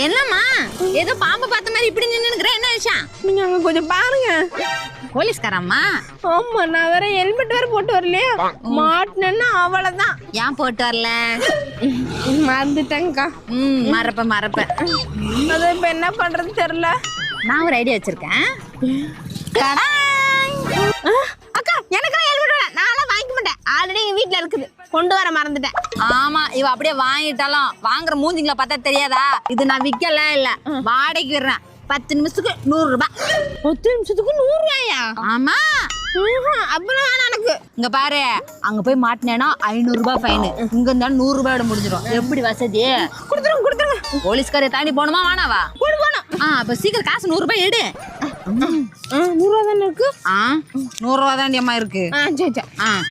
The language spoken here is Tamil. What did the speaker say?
என்னம்மா ஏதோ பாம்பு பார்த்த மாதிரி இப்படி நின்னுக்கிற, என்ன விஷயம்? நீங்க அங்க கொஞ்சம் பாருங்க. போலீஸ்காரம்மா? ஆமா, நான் வேற ஹெல்மெட் வேற போட்டு வரலையா, மாட்டினேன்னா அவ்வளவுதான். ஏன் போட்டு வரல? மறந்துட்டேங்க்கா. மறப்ப அது இப்ப என்ன பண்றது தெரியல. நான் ஒரு ஐடியா வச்சிருக்கேன். அக்கா எனக்கு ஹெல்மெட் வேணாம், நான்லாம் வாங்கிக்க மாட்டேன். ஆல்ரெடி எங்க வீட்ல இருக்குது, கொண்டு வர மறந்துட்டேன். ஆமா, இவ அப்படியே வாங்கிட்டாலும் வாங்குற மூஞ்சிங்கள பார்த்தா தெரியாதா? இது நான் விக்கல இல்ல, வாடகைக்கு விடுறேன். 10 நிமிஷத்துக்கு 100 ரூபாய். 10 நிமிஷத்துக்கு 100 ரூபாயா? ஆமா. அப்புறம் வேணாம் எனக்கு. இங்க பாரு, அங்க போய் மாட்டினேன்னா 500 ரூபாய் ஃபைன். இங்க இருந்தாலும் 100 ரூபாயோட முடிஞ்சிடும். எப்படி வசதி? கொடுத்துருங்க. போலீஸ்காரை தாண்டி போகணுமா வேணாவா? போணும். அப்ப சீக்கிரம் காசு 100 ரூபாய் எடு. 100 ரூபா தானே இருக்கு. 100 ரூபா தாண்டி அம்மா இருக்கு. சரி.